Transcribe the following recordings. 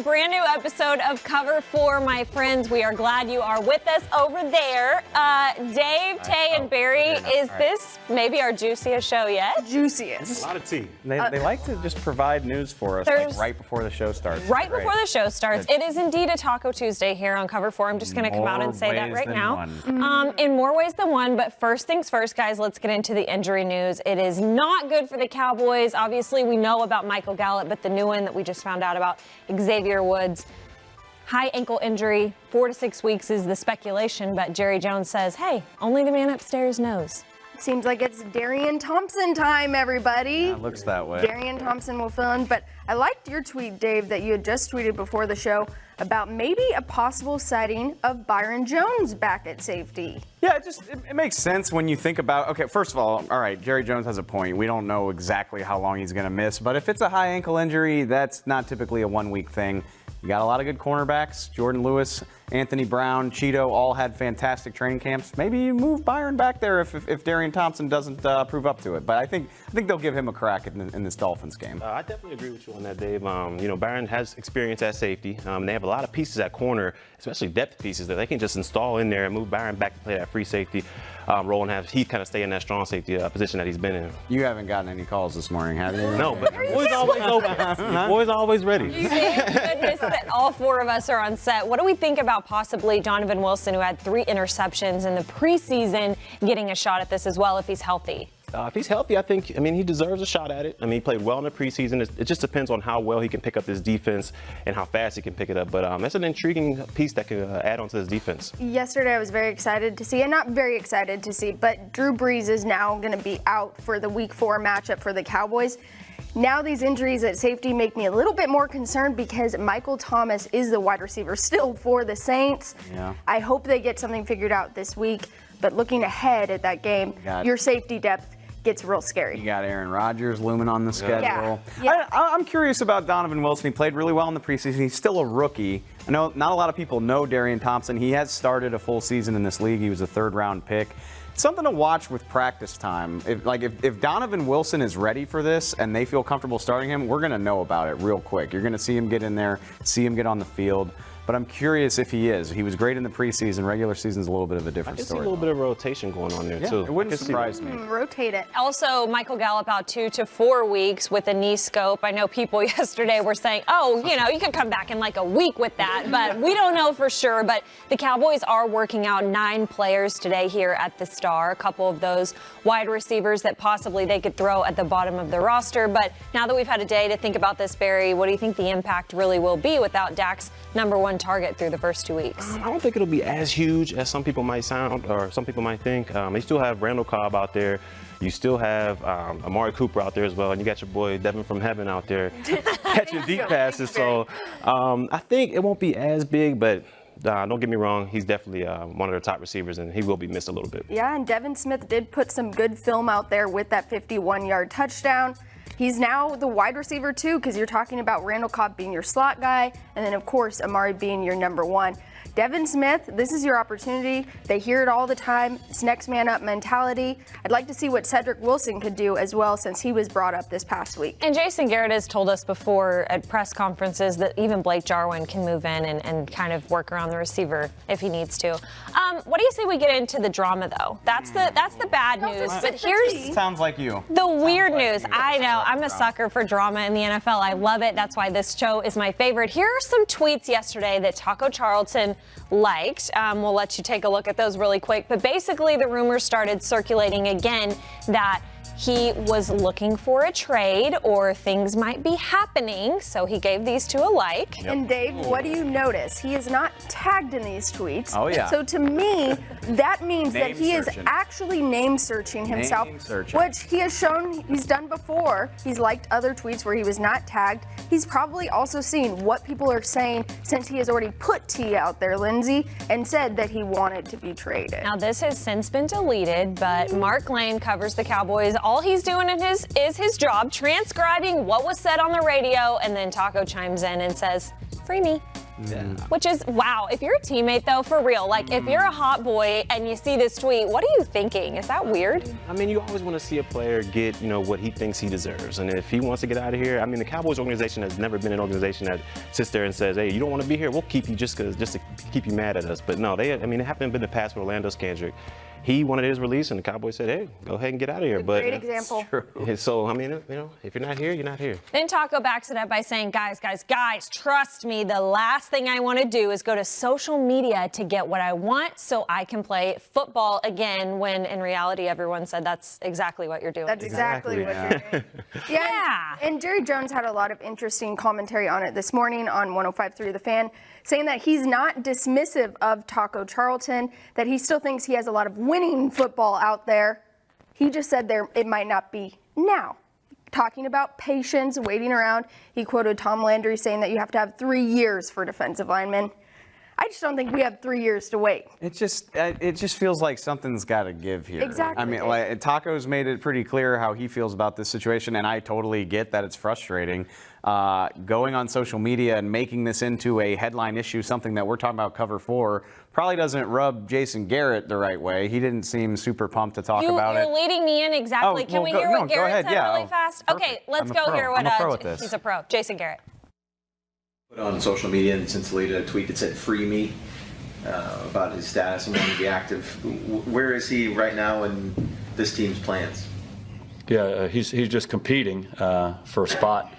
brand new episode of Cover 4, my friends. We are glad you are with us over there. Dave, Tay, and Barry, is this maybe our juiciest show yet? Juiciest. A lot of tea. They like to just provide news for us like right before the show starts. Right before the show starts. It is indeed a Taco Tuesday here on Cover 4. I'm just going to come out and say that right now. In more ways than one, but first things first, guys, let's get into the injury news. It is not good for the Cowboys. Obviously, we know about Michael Gallup, but the new one that we just found out about, Xavier Woods. High ankle injury, 4 to 6 weeks is the speculation, but Jerry Jones says, hey, only the man upstairs knows. Seems like it's Darian Thompson time, everybody. Yeah, it looks that way. Darian Thompson will fill in, but I liked your tweet, Dave, that you had just tweeted before the show about maybe a possible sighting of Byron Jones back at safety. Yeah, it makes sense when you think about, okay, first of all right, Jerry Jones has a point. We don't know exactly how long he's going to miss, but if it's a high ankle injury, that's not typically a 1 week thing. You got a lot of good cornerbacks. Jordan Lewis, Anthony Brown, Cheeto all had fantastic training camps. Maybe you move Byron back there if Darian Thompson doesn't prove up to it. But I think they'll give him a crack in this Dolphins game. I definitely agree with you on that, Dave. Byron has experience at safety. They have a lot of pieces at corner, especially depth pieces that they can just install in there and move Byron back to play that free safety role and have Heath kind of stay in that strong safety position that he's been in. You haven't gotten any calls this morning, have you? No, but the boy's always open. The boy's always ready. Thank goodness that all four of us are on set. What do we think about possibly Donovan Wilson, who had 3 interceptions in the preseason, getting a shot at this as well if he's healthy? If he's healthy, I mean, he deserves a shot at it. He played well in the preseason. It just depends on how well he can pick up this defense and how fast he can pick it up. But that's an intriguing piece that can add on to this defense. Yesterday, I was very excited to see, and not very excited to see, but Drew Brees is now going to be out for the Week 4 matchup for the Cowboys. Now these injuries at safety make me a little bit more concerned because Michael Thomas is the wide receiver still for the Saints. Yeah. I hope they get something figured out this week, but looking ahead at that game, your safety depth gets real scary. You got Aaron Rodgers looming on the schedule. Yeah. I'm curious about Donovan Wilson. He played really well in the preseason. He's still a rookie. I know not a lot of people know Darian Thompson. He has started a full season in this league. He was a 3rd-round pick. It's something to watch with practice time. If Donovan Wilson is ready for this and they feel comfortable starting him, we're going to know about it real quick. You're going to see him get in there, see him get on the field. But I'm curious if he is. He was great in the preseason. Regular season's a little bit of a different story. I can see a little bit of rotation going on there, too. It wouldn't surprise me. Rotate it. Also, Michael Gallup out 2 to 4 weeks with a knee scope. I know people yesterday were saying, you can come back in like a week with that, but we don't know for sure. But the Cowboys are working out 9 players today here at the Star. A couple of those wide receivers that possibly they could throw at the bottom of the roster. But now that we've had a day to think about this, Barry, what do you think the impact really will be without Dak's #1 target through the first 2 weeks? I don't think it'll be as huge as some people might sound or some people might think. You still have Randall Cobb out there. You still have Amari Cooper out there as well. And you got your boy Devin from Heaven out there catching deep passes. So I think it won't be as big, but don't get me wrong. He's definitely one of their top receivers, and he will be missed a little bit. Yeah, and Devin Smith did put some good film out there with that 51-yard touchdown. He's now the wide receiver, too, because you're talking about Randall Cobb being your slot guy, and then, of course, Amari being your #1. Devin Smith, this is your opportunity. They hear it all the time. It's next man up mentality. I'd like to see what Cedric Wilson could do as well since he was brought up this past week. And Jason Garrett has told us before at press conferences that even Blake Jarwin can move in and kind of work around the receiver if he needs to. What do you say we get into the drama, though? That's the bad news. But here's Sounds like you. the weird news. I know. I'm a sucker for drama in the NFL. I love it. That's why this show is my favorite. Here are some tweets yesterday that Taco Charlton liked. We'll let you take a look at those really quick. But basically, the rumors started circulating again that he was looking for a trade or things might be happening. So he gave these 2 a like. Yep. And Dave, what do you notice? He is not tagged in these tweets. Oh, yeah. So to me, that means that he is actually name searching himself, which he has shown he's done before. He's liked other tweets where he was not tagged. He's probably also seen what people are saying since he has already put T out there, Lindsay, and said that he wanted to be traded. Now, this has since been deleted, but Mark Lane covers the Cowboys. All he's doing is his job, transcribing what was said on the radio, and then Taco chimes in and says, free me. Which is, wow, if you're a teammate though, for real, like if you're a hot boy and you see this tweet, what are you thinking? Is that weird? I mean, you always want to see a player get, what he thinks he deserves. And if he wants to get out of here, I mean, the Cowboys organization has never been an organization that sits there and says, hey, you don't want to be here, we'll keep you just to keep you mad at us. But no, it happened in the past with Orlando Scandrick. He wanted his release, and the Cowboys said, hey, go ahead and get out of here. Great example. So, I mean, if you're not here, you're not here. Then Taco backs it up by saying, guys, trust me, the last thing I want to do is go to social media to get what I want so I can play football again, when in reality everyone said that's exactly what you're doing. That's exactly what you're doing. Yeah. And Jerry Jones had a lot of interesting commentary on it this morning on 105.3 The Fan, saying that he's not dismissive of Taco Charlton, that he still thinks he has a lot of winning football out there. He just said it might not be now. Talking about patience, waiting around. He quoted Tom Landry saying that you have to have 3 years for defensive linemen. I just don't think we have 3 years to wait. It just feels like something's got to give here. Exactly. I mean, like, Taco's made it pretty clear how he feels about this situation, and I totally get that it's frustrating. Going on social media and making this into a headline issue, something that we're talking about Cover 4, probably doesn't rub Jason Garrett the right way. He didn't seem super pumped to talk about it. You're leading me in exactly. Oh, Can we hear what Garrett said really fast? Perfect. Okay, let's I'm a go pro. hear what I'm a pro at this. he's a pro. Jason Garrett. Put on social media and since deleted a tweet that said "free me" about his status and wanting to be active. Where is he right now in this team's plans? Yeah, he's just competing for a spot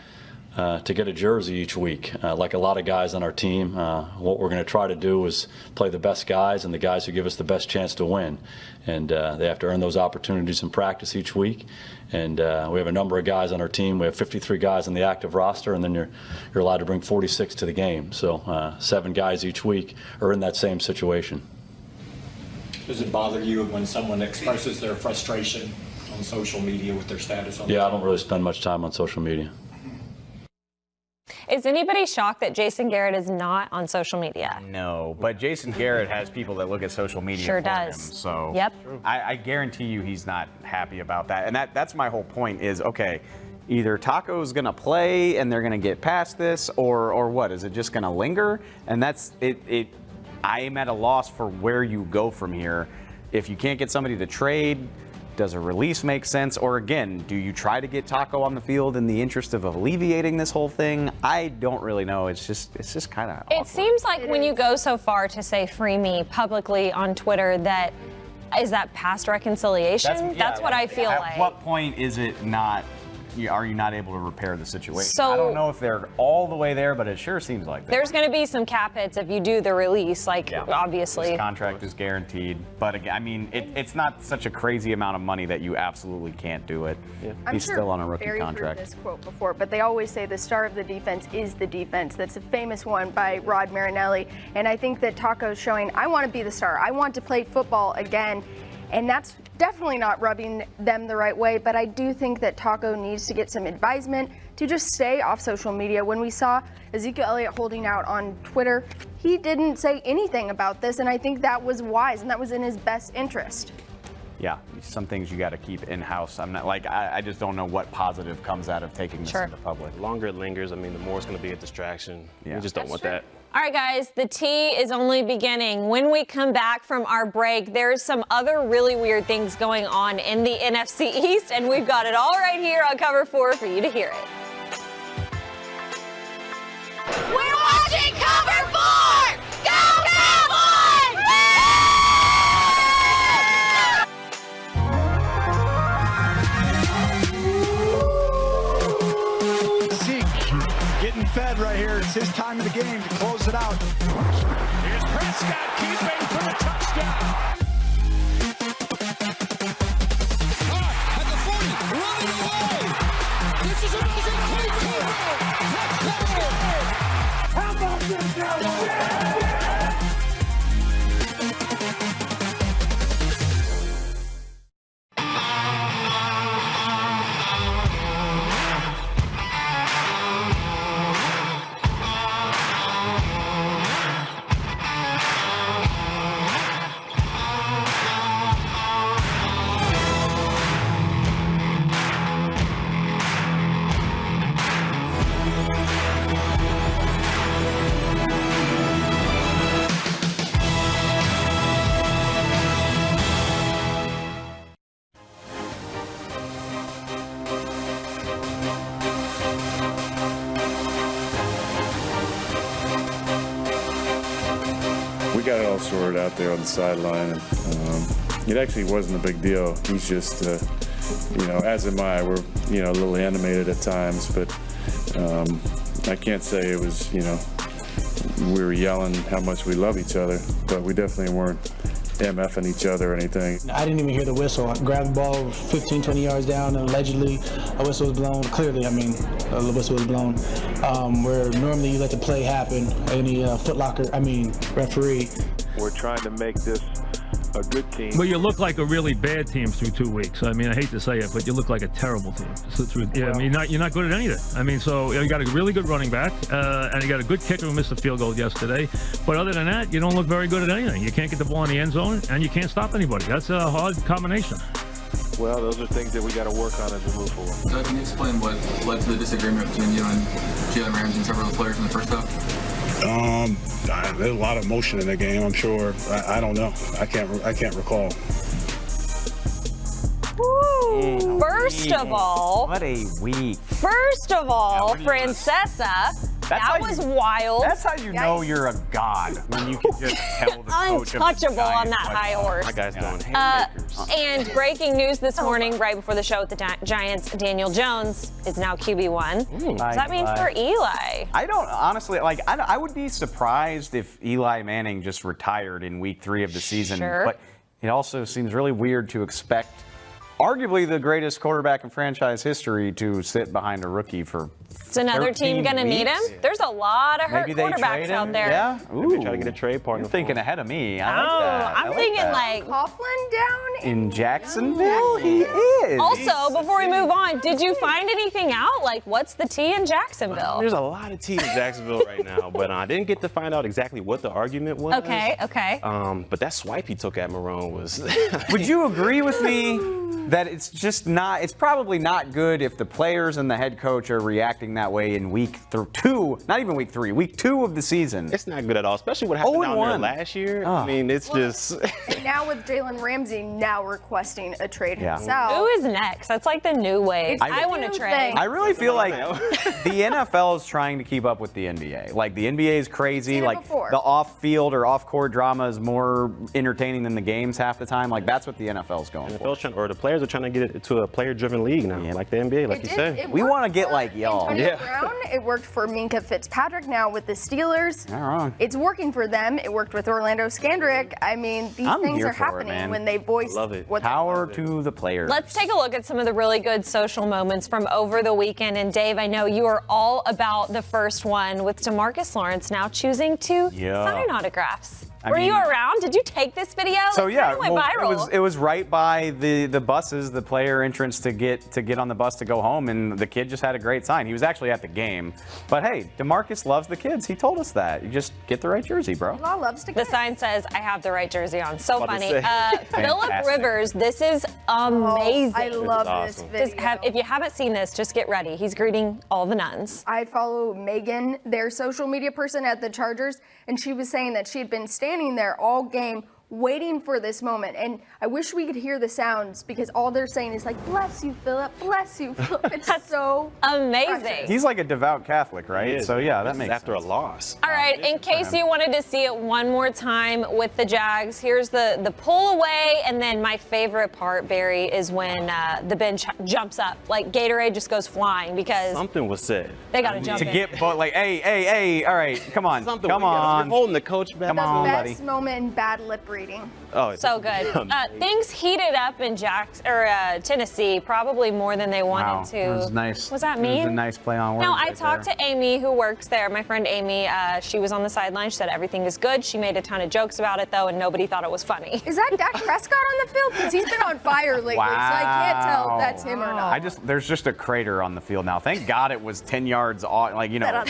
to get a jersey each week. Like a lot of guys on our team, what we're going to try to do is play the best guys and the guys who give us the best chance to win. And they have to earn those opportunities in practice each week. And we have a number of guys on our team. We have 53 guys on the active roster, and then you're allowed to bring 46 to the game. So 7 guys each week are in that same situation. Does it bother you when someone expresses their frustration on social media with their status on the Yeah, I team? don't really spend much time on social media. Is anybody shocked that Jason Garrett is not on social media? No, but Jason Garrett has people that look at social media Sure for does. him. So Yep. I guarantee you he's not happy about that. And that's my whole point is, okay, either Taco's going to play and they're going to get past this, or what? Is it just going to linger? And that's it. I am at a loss for where you go from here. If you can't get somebody to trade, does a release make sense? Or again, do you try to get Taco on the field in the interest of alleviating this whole thing? I don't really know. It's just kind of It seems like when you go so far to say "free me" publicly on Twitter, that is that past reconciliation? That's what I feel like. At what point is it not? Are you not able to repair the situation? So- I don't know if they're all the way there, but it sure seems like that. There's going to be some cap hits if you do the release, like Yeah. obviously. His contract is guaranteed, but again, I mean, it's not such a crazy amount of money that you absolutely can't do it. Yeah. I'm He's sure still on a rookie Barry contract. heard this quote before, but they always say the star of the defense is the defense. That's a famous one by Rod Marinelli. And I think that Taco's showing, I want to be the star. I want to play football again. And that's definitely not rubbing them the right way. But I do think that Taco needs to get some advisement to just stay off social media. When we saw Ezekiel Elliott holding out on Twitter, he didn't say anything about this. And I think that was wise and that was in his best interest. Yeah, some things you got to keep in-house. I'm not like, I just don't know what positive comes out of taking this into public. The longer it lingers, I mean, the more it's going to be a distraction. Yeah. We just don't want that. All right, guys, the tea is only beginning. When we come back from our break, there's some other really weird things going on in the NFC East, and we've got it all right here on Cover 4 for you to hear it. We're watching Cover 4! Go Cowboys! Getting fed right here. It's his time of the game to close it out. Here's Prescott keeping for the touchdown. At the 40, running away. This is amazing. How about this, Cowboys? got it all sorted out there on the sideline, and it actually wasn't a big deal. He's just, as am I. We're, a little animated at times, but I can't say it was, we were yelling how much we love each other, but we definitely weren't MFing each other or anything. I didn't even hear the whistle. I grabbed the ball 15, 20 yards down, and allegedly a whistle was blown. Clearly, the whistle was blown. Where normally you let the play happen, any referee. We're trying to make this a good team. Well, you look like a really bad team through 2 weeks. I mean, I hate to say it, but you look like a terrible team. You're not good at anything. I mean, so you got a really good running back, and you got a good kicker who missed the field goal yesterday. But other than that, you don't look very good at anything. You can't get the ball in the end zone, and you can't stop anybody. That's a hard combination. Well, those are things that we got to work on as we move forward. Can you explain what led to the disagreement between you and Jalen, Ramsey, and several of the players in the first half? There's a lot of emotion in the game, I'm sure. I don't know. I can't recall. Woo. First of all, What a week. Francesa, that was wild. That's how you know you're a god, when you can just tell the coach of the Untouchable on Giants, that like, high horse. My guy's doing haymakers. And breaking news this morning, right before the show with the Giants, Daniel Jones is now QB1. What does that mean for Eli? I don't honestly I would be surprised if Eli Manning just retired in week 3 of the season. Sure. But it also seems really weird to expect arguably the greatest quarterback in franchise history to sit behind a rookie for Is another team going to need him? There's a lot of hurt Maybe they quarterbacks trade out him? there. Yeah. Maybe try to get a trade partner. You're thinking ahead of me. I like Oh, that. I'm thinking like Coughlin down in Jacksonville. He is. Also, before we move on, did you find anything out? Like, what's the tea in Jacksonville? There's a lot of tea in Jacksonville right now, but I didn't get to find out exactly what the argument was. Okay. But that swipe he took at Marone was. Would you agree with me that it's just not, it's probably not good if the players and the head coach are reacting that way in week 2, not even week 3, week 2 of the season? It's not good at all, especially what happened down there 0-1. last year. I mean, it's just. And now with Jalen Ramsey now requesting a trade Yeah. himself. Who is next? That's like the new wave. It's I want to new trade. thing. I really feel like the NFL is trying to keep up with the NBA. Like, the NBA is crazy. Seen it Like, before. the off-field or off-court drama is more entertaining than the games half the time. Like, that's what the NFL's going for. The players are trying to get it to a player-driven league now, like the NBA, like you said. We want to get like y'all. Antonio Brown, it worked for Minka Fitzpatrick now with the Steelers. Not wrong. It's working for them. It worked with Orlando Scandrick. I mean, these I'm things here are for it, happening man. when they voice Love it. what Power to the players. Let's take a look at some of the really good social moments from over the weekend. And Dave, I know you are all about the first one with DeMarcus Lawrence now choosing to sign autographs. Were you around? Did you take this video? So Like, yeah, it went viral. it was right by the buses, the player entrance to get on the bus to go home, and the kid just had a great sign. He was actually at the game, but hey, DeMarcus loves the kids. He told us that. You just get the right jersey, bro. Law loves to The sign says, "I have the right jersey on." So About to funny. say. Philip Fantastic. Rivers, this is amazing. I love This is this awesome. video. If you haven't seen this, just get ready. He's greeting all the nuns. I follow Megan, their social media person at the Chargers, and she was saying that she had been standing there all game waiting for this moment. And I wish we could hear the sounds because all they're saying is like, "Bless you, Philip. Bless you, Philip." It's so Amazing. He's like a devout Catholic, right? He is. So yeah, that This is makes after sense. a loss. All right, in case you wanted to see it one more time with the Jags, here's the pull away, and then my favorite part, Barry, is when the bench jumps up. Like Gatorade just goes flying because Something was said. they got to jump To in. get, but like, hey, all right, come on, Something come we gotta- on. You're holding the coach back. Come the on, best buddy. moment in bad lip reading. Oh, it's So good. Things heated up in Tennessee, probably more than they wanted Wow, to. it was nice. Was that It mean? was a nice play on words. No, I right talked there. to Amy, who works there. My friend Amy, she was on the sideline. She said everything is good. She made a ton of jokes about it, though, and nobody thought it was funny. Is that Dak Prescott on the field? Because he's been on fire lately, so I can't tell if that's him or not. There's just a crater on the field now. Thank God it was 10 yards off,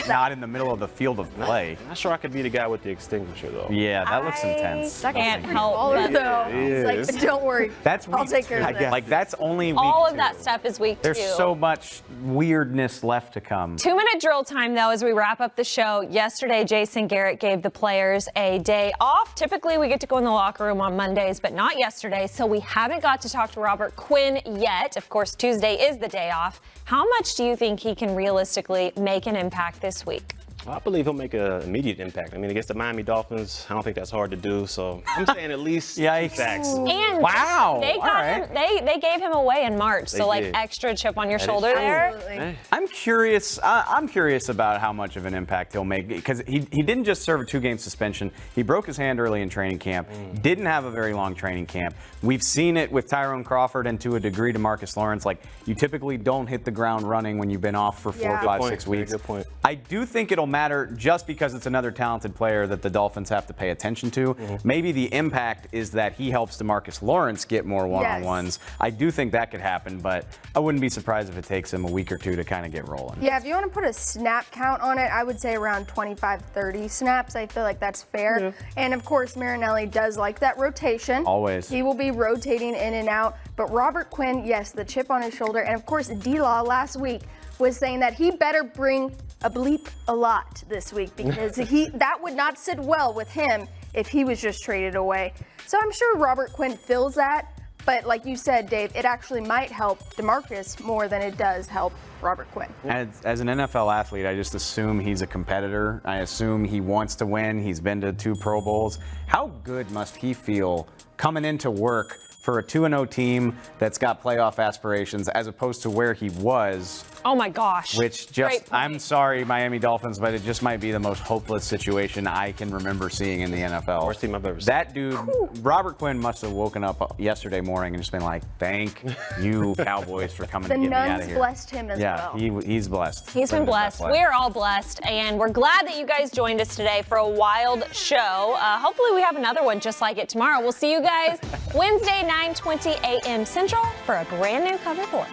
not in the middle of the field of play. I'm not sure I could be the guy with the extinguisher, though. Yeah, that looks intense. That Can't guy's help baller, but- though. It He's is. like, don't worry. That's I'll week take care two. of that. Like, that's only week All of 2. that stuff is week 2. There's so much weirdness left to come. 2-minute drill time, though, as we wrap up the show. Yesterday, Jason Garrett gave the players a day off. Typically, we get to go in the locker room on Mondays, but not yesterday, so we haven't got to talk to Robert Quinn yet. Of course, Tuesday is the day off. How much do you think he can realistically make an impact this week? I believe he'll make an immediate impact. I mean, against the Miami Dolphins, I don't think that's hard to do. So I'm saying at least 2 sacks. And wow. They got him, they gave him away in March, so like extra chip on your shoulder there. I'm curious. I'm curious about how much of an impact he'll make because he didn't just serve a 2-game suspension. He broke his hand early in training camp. Didn't have a very long training camp. We've seen it with Tyrone Crawford and to a degree to Marcus Lawrence. Like you typically don't hit the ground running when you've been off for 4, 5, 6 weeks. Good point. I do think it'll matter just because it's another talented player that the Dolphins have to pay attention to. Maybe the impact is that he helps DeMarcus Lawrence get more one-on-ones. Yes. I do think that could happen, but I wouldn't be surprised if it takes him a week or 2 to kind of get rolling. Yeah, if you want to put a snap count on it, I would say around 25, 30 snaps. I feel like that's fair. Yeah. And of course, Marinelli does like that rotation. Always. He will be rotating in and out. But Robert Quinn, yes, the chip on his shoulder. And of course, D-Law last week was saying that he better bring a lot this week because that would not sit well with him if he was just traded away. So I'm sure Robert Quinn feels that. But like you said, Dave, it actually might help DeMarcus more than it does help Robert Quinn. As an NFL athlete, I just assume he's a competitor. I assume he wants to win. He's been to 2 Pro Bowls. How good must he feel coming into work for a 2-0 team that's got playoff aspirations as opposed to where he was? Oh my gosh. Which just, I'm sorry, Miami Dolphins, but it just might be the most hopeless situation I can remember seeing in the NFL. Worst team I've ever seen. That dude, Robert Quinn, must have woken up yesterday morning and just been like, thank you, Cowboys, for coming to get me out of here. The nuns blessed him as well. Yeah, he's blessed. He's been blessed. We're all blessed, and we're glad that you guys joined us today for a wild show. Hopefully we have another one just like it tomorrow. We'll see you guys Wednesday, 9:20 a.m. Central for a brand new Cover 4.